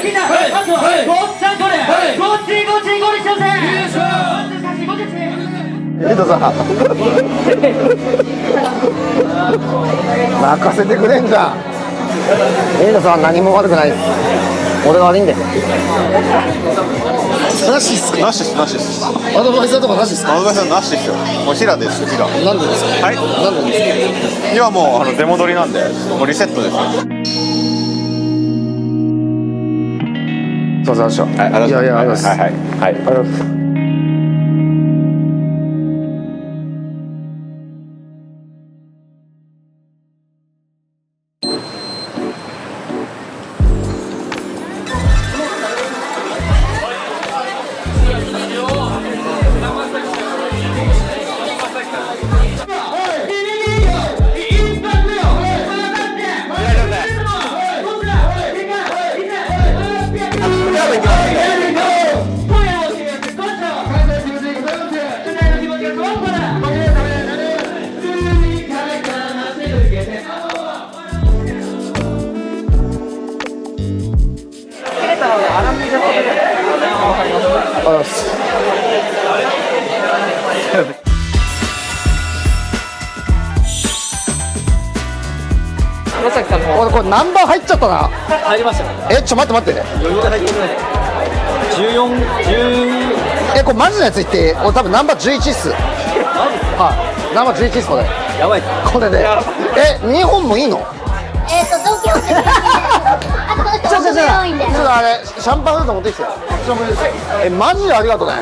来た。あとごっちゃんこれ。ごっちんごっちんごっちゃんせ。エイトさん任せてくれんじゃん。エイトさん何も悪くないです。俺が悪いんで。なしっすか？なしです、なしです。アドバイザーとかなしっすか？アドバイザーなしですよ。もう平ですよ、平。なんでですか？はい。なんでですか？今もう出戻りなんで、もうリセットですよ。そうそうそう。はい、ありがとうございます。いやいや、ありがとうございます。はいはいはい。ありがとうございます。黒崎さんの俺これナンバー入っちゃったな。入りましたね。ちょ待って待って。余裕で入ってくる。14、10。これマジのやつ言って。俺多分ナンバー11っす。はい。ナンバー11っすこれ。やばいっす。これで。2本もいいの？同期をしてくれて、あとこの人面白いんで。ちょっとあれシャンパンフルート持ってきてよ。マジでありがとうね。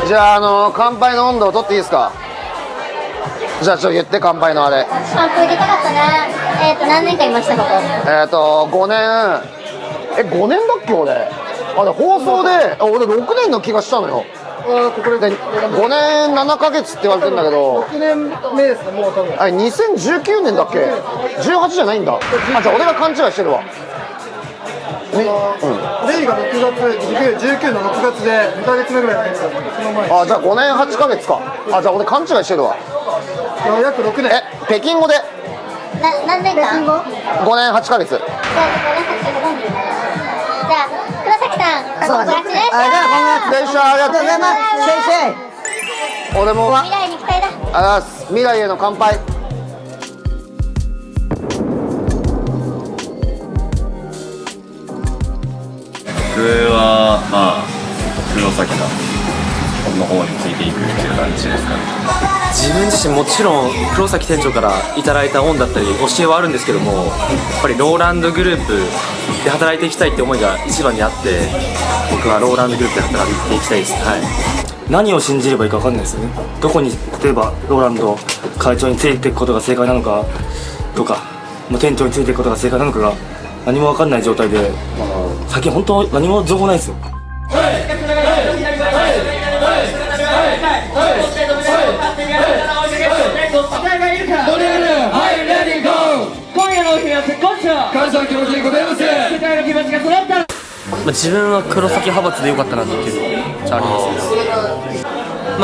じゃあ乾杯の温度を取っていいですか？じゃあちょっと言って乾杯のあれ。シャンプー入れたかったな。何年かいましたここ。5年。5年だっけ俺。あれ放送で俺6年の気がしたのよ。で5年7ヶ月って言われてんだけど、6年目ですね、もう多分。あれ2019年だっけ？18じゃないんだ。じゃあ俺が勘違いしてるわ。レイが6月、19の6月で2ヶ月目ぐらいですから、その前。じゃあ5年8ヶ月か。じゃあ俺勘違いしてるわ。約6年。北京語で何年間？ 5年8ヶ月。じゃあ黒崎さん、コングラチュレーション。ありがとうございます。俺も未来に期待だ。未来への乾杯。僕はまあ黒崎さんの方についていくっていう感じですかね。自分自身もちろん黒崎店長からいただいた恩だったり教えはあるんですけども、やっぱりローランドグループで働いていきたいって思いが一番にあって、僕はローランドグループで働いていきたいです。はい。何を信じればいいか分かんないですよね。どこに例えばローランド会長についていくことが正解なのかとか、店長についていくことが正解なのかが何も分かんない状態で、最近本当何も情報ないですよ。自分は黒崎派閥でよかったなっていうのがあります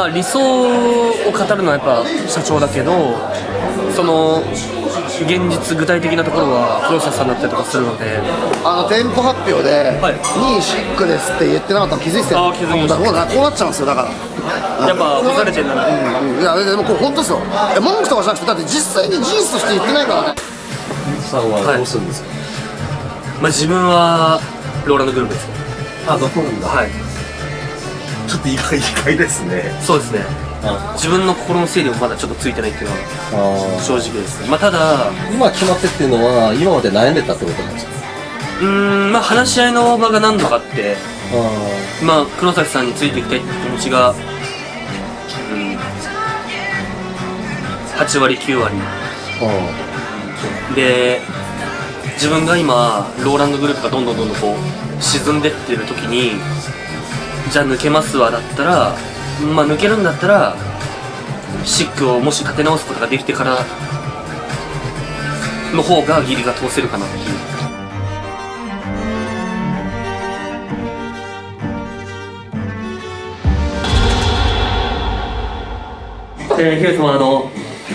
ね。理想を語るのはやっぱ社長だけど、その現実具体的なところは黒崎さんだったりとかするので、店舗発表ではい2位シックですって言ってなかったの気づいてたよ。気づきました。こうなっちゃうんですよだから。やっぱ干されてるんだな。いやでもこれ本当ですよ。文句とかじゃなくて、だって実際に事実として言ってないからね。さんはどうするんですか？自分はローランドグループですね。そうなんだ。はい。ちょっと意外ですね。そうですね。自分の心の整理もまだちょっとついてないっていうのは正直ですね。ただ今決まってっていうのは今まで悩んでたってことなんですか？話し合いの場が何度かあって、黒崎さんについていきたいって気持ちが、8割9割で、自分が今ローランドグループがどんどんこう沈んでってる時に、じゃあ抜けますわだったら、抜けるんだったらシックをもし立て直すことができてからの方が義理が通せるかなっていう。ヒロ様、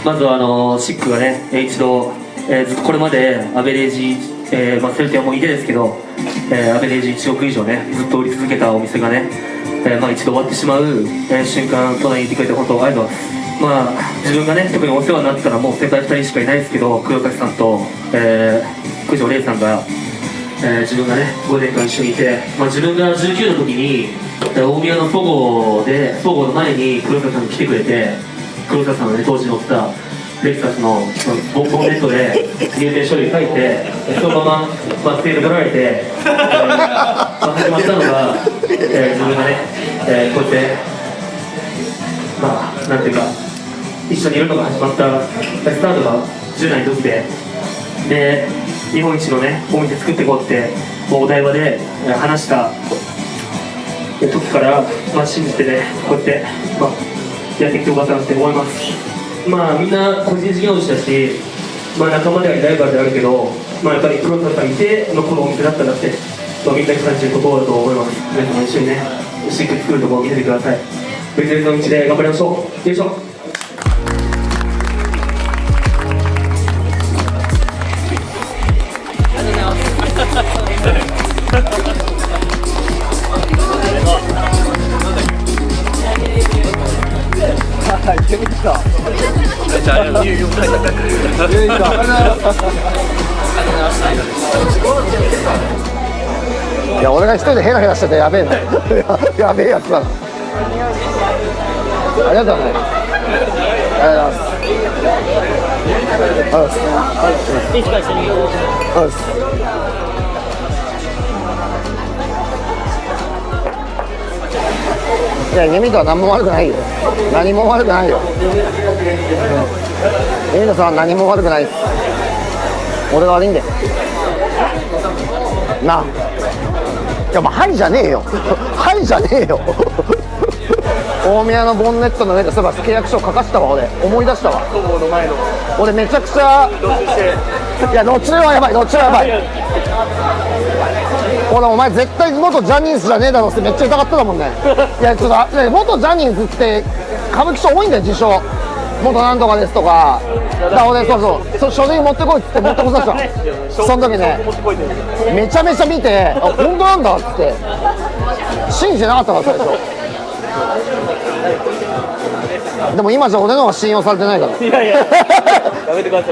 まずはシックがね、一度、ずっとこれまでアベレージ、セルティアもいてですけど、アベレージ1億以上ねずっと売り続けたお店がね、一度終わってしまう、瞬間都内にいてくれて本当ありがとうございます。自分がね特にお世話になってたらもう先輩2人しかいないですけど、黒崎さんと、九条玲さんが、自分がね5年間一緒にいて、自分が19の時に大宮のそごうの前に黒崎さんが来てくれて、黒崎さんがね当時乗ってたレクサスのボンネットで入店書類書いて、そのままステージ取られて、始まったのが、自分がね、こうやってなんていうか一緒にいるのが始まったスタートが10代の時で、日本一のねお店作っていこうってもうお台場で話した時から、信じてねこうやって、やってきてよかったなって思います。みんな個人事業主だし、仲間でありライバルであるけど、やっぱり黒田さんいてのこのお店だったんだって、みんなに感じることだと思います。皆さんも一緒にねしっかり作るところを見せてください。別々の道で頑張りましょう。よいしょ。いや俺が一人でヘラヘラしててやべえなやべえやつだな。ありがとうね。ありがとうございます。いいですか一緒に。いや、ユミトは何も悪くないよ。何も悪くないよ。ユミトさんは何も悪くないです。俺が悪いんだよ。なあ。いや、はいじゃねえよ。はいじゃねえよ。大宮のボンネットの上でそういえば契約書を書かせたわ。俺思い出したわ。俺めちゃくちゃいや、どっちはやばい、どっちはやばい。俺お前絶対元ジャニーズじゃねえだろってめっちゃ疑ってたもんね。いやちょっと元ジャニーズって歌舞伎町多いんだよ、自称元なんとかですとか。だから俺そう書類持ってこいっつって持ってこさせた。その時ねめちゃめちゃ見て、あ本当なんだっつって信じてなかったから最初。でも今じゃ俺の方が信用されてないから。いやいややめてくださ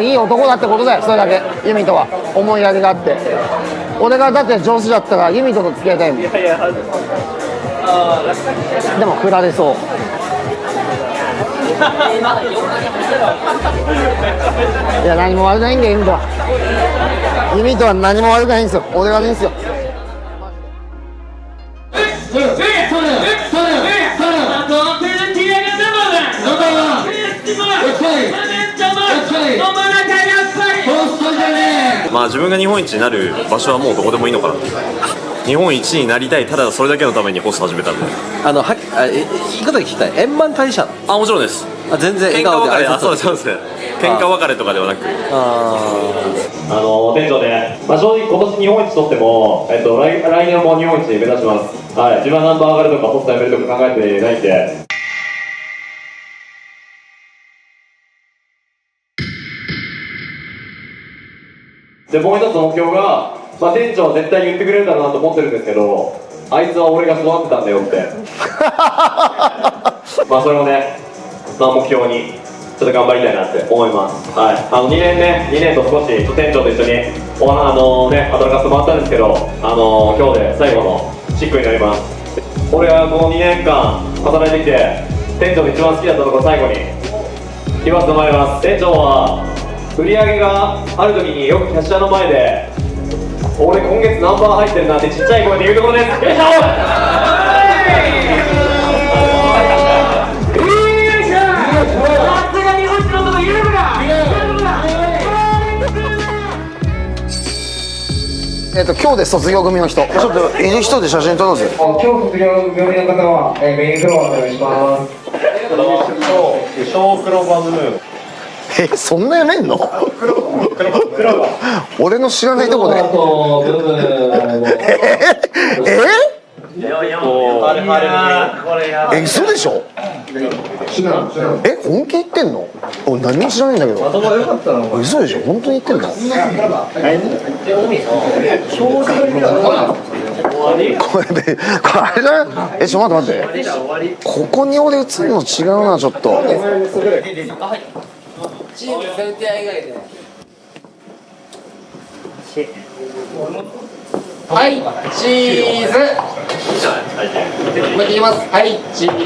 い。いい男だってことだよ、それだけ。ユミとは思いやりがあって。俺がだって上司だったらユミと付き合いたいもん。いやでも振られそう。いや何も悪くないんだよ、ユミとは。ユミとは何も悪くないんですよ。俺が悪いんですよ。自分が日本一になる場所はもうどこでもいいのかなっていう。日本一になりたい、ただそれだけのためにホスト始めたんで。いいこと聞きたい。円満退社。もちろんです。全然笑顔で挨拶。そうですね。喧嘩別れとかではなく。店長で、正直今年日本一取っても、来年も日本一目指します。はい、自分はナンバー上がるとかホスト辞めるとか考えてないんで。でもう一つの目標が、店長は絶対に言ってくれるだろうなと思ってるんですけど、あいつは俺が育てたんだよってそれをね、目標にちょっと頑張りたいなって思います。はい、2年と少し店長と一緒に働かせてもらったんですけど、今日で最後のシックになります。俺がこの2年間働いてきて店長の一番好きだったところ最後に言わせてもらいます。店長は売り上げがある時によくキャッシャーの前で俺今月ナンバー入ってるなってちっちゃい声で言うところです。よいしょ今日で卒業組の人、ちょっといる人で写真撮ろうぜ。今日卒業組の方は、メインフロアお願いします。小黒バズムーン。そんなやめんの？俺の知らないとこで。嘘でしょ？え、本気言ってんの？俺何も知らないんだけど。頭良かったな。嘘でしょ？本当に言ってんの？これで、これあれじゃない？ちょっと待って。ここに俺映るの違うな、ちょっと。チーム全体以外で。はい、チーズ。もう一回いきます。はい、チーズ。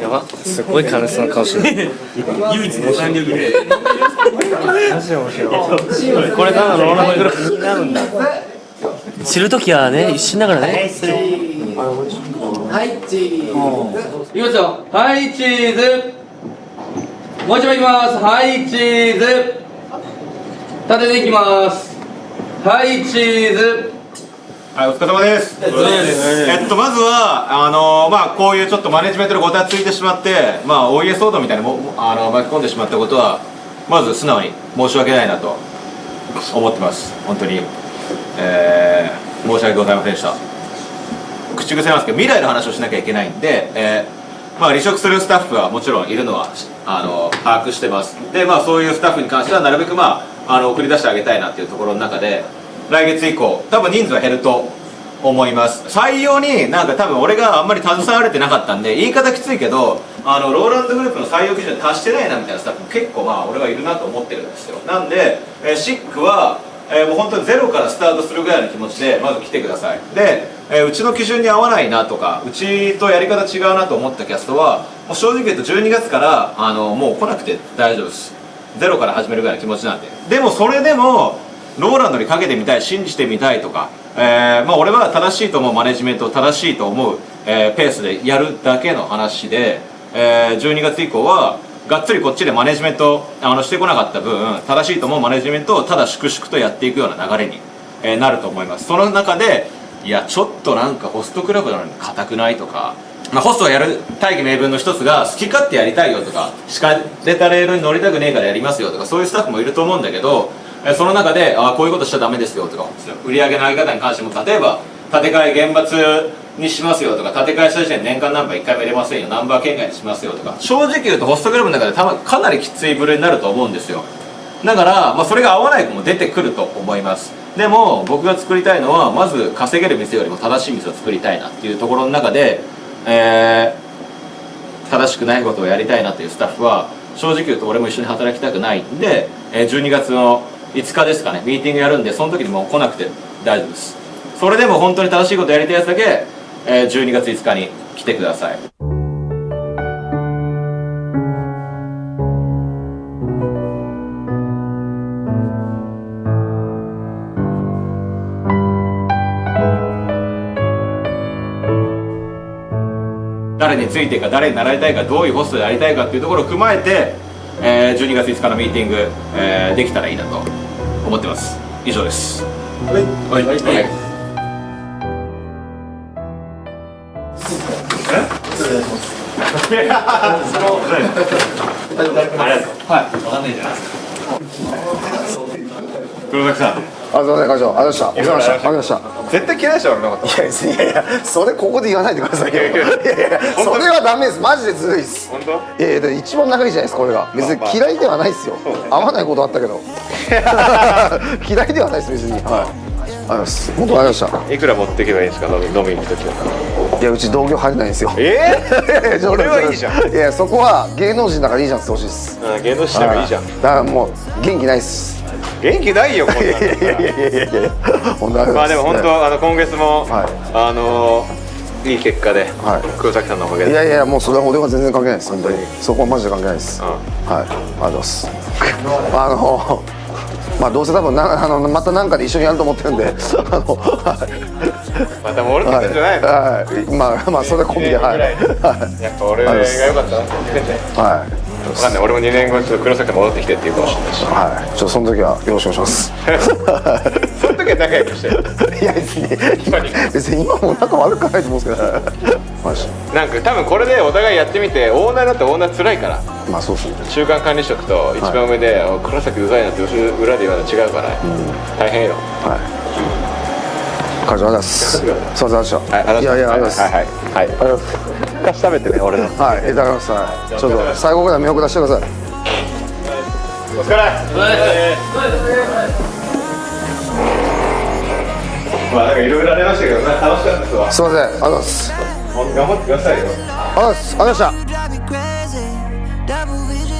やば、すごい悲しそうな顔してる。唯一の残力で。これからのローランドグループになるんだ。知るときはね、一瞬だからね。はい、チーズ。いきますよ。はい、チーズ。もう一枚いきます。はい、チーズ。立てていきます。はい、チーズ。はい、お疲れ様です。まずはまあこういうちょっとマネジメントのごたついてしまって、まあお家騒動みたいに巻き込んでしまったことはまず素直に申し訳ないなと思ってます。本当に、申し訳ございませんでした。口癖なんですけど未来の話をしなきゃいけないんで、まあ離職するスタッフはもちろんいるのは把握してます。でまあそういうスタッフに関してはなるべく送り出してあげたいなっていうところの中で、来月以降多分人数は減ると思います。採用になんか多分俺があんまり携われてなかったんで言い方きついけどローランドグループの採用基準に達してないなみたいなスタッフも結構俺はいるなと思ってるんですよ。なんで、シックは、もう本当にゼロからスタートするぐらいの気持ちでまず来てください。で、うちの基準に合わないなとかうちとやり方違うなと思ったキャストはもう正直言うと12月からもう来なくて大丈夫です。ゼロから始めるぐらいの気持ちなんで。でもそれでもローランドにかけてみたい、信じてみたいとか、まあ俺は正しいと思うマネジメントを正しいと思う、ペースでやるだけの話で、12月以降はがっつりこっちでマネジメントしてこなかった分正しいと思うマネジメントをただ粛々とやっていくような流れに、なると思います。その中でいやちょっとなんかホストクラブなのに固くないとか、ホストをやる大義名分の一つが好き勝手やりたいよとか敷かれたレールに乗りたくねえからやりますよとかそういうスタッフもいると思うんだけど、その中でこういうことしちゃダメですよとか売上の上げ方に関しても例えば建て替え厳罰にしますよとか建て替えした時点で年間ナンバー1回も入れませんよナンバー圏外にしますよとか正直言うとホストクラブの中でかなりきつい部類になると思うんですよ。だから、それが合わない子も出てくると思います。でも僕が作りたいのはまず稼げる店よりも正しい店を作りたいなっていうところの中で、正しくないことをやりたいなっていうスタッフは正直言うと俺も一緒に働きたくないんで、12月の5日ですかねミーティングやるんでその時にもう来なくて大丈夫です。それでも本当に正しいことやりたいやつだけ、12月5日に来てください。誰についていくか誰に習いたいかどういうホストでやりたいかっていうところを踏まえて、12月5日のミーティング、できたらいいなと思ってます。以上です。はい、はいはい黒崎さん。すいません、会長、ありがとうございました。お世話様でした。ありがとうございました。絶対嫌いでしょ俺のこと。いや、それここで言わないでくださいよ。いやいや、それはダメです。マジでずるいです。本当？いやいや、一番長いじゃないですか、これが。別に嫌いではないですよ。合わないことあったけど。嫌いではないです、別に。はい。ありがとうございます。本当ありがとうございました。いくら持っていけばいいんですか飲みに行くときは。いや、うち同業入れないんですよ。それはいいじゃん。いや、そこは芸能人だからいいじゃんってほしいです。芸能人でもいいじゃん。だからもう元気ないっす。元気ないよこんなの。いやまあでも本当今月もいい結果で黒崎さんのおかげで。いやいやもうそれは俺は全然関係ないです本当に。そこはマジで関係ないです。はい、ありがとうございます。まあどうせ多分また何かで一緒にやると思ってるんでまた戻ってくるんじゃないの？はい、まあそれ込みではい。やっぱ俺が良かったなって言ってて。はい。分かんない俺も2年後ちょっと黒崎戻ってきてっていうかもしれないし。はい。ちょっとその時はよろしくお願いします。その時は仲良くしてる。いや別に今も仲悪くないと思うんですけど。マジ。なんか多分これでお互いやってみてオーナーだってオーナー辛いから。まあそうですね。中間管理職と一番上で黒崎うざいなって裏で言うの違うから大変よ。はい。会長ありがとうございます。すいませんでした。はい、いやいやありがとうございます。はいはいはい菓子食べてね俺のはい、いただきます。はいちょっと最後ぐらい見送らせてください。お疲れまあなんかいろいろありましたけど楽しかったですわすいません、ありがとうございます。頑張ってくださいよありがとうございました。 Drive me crazy, double vision.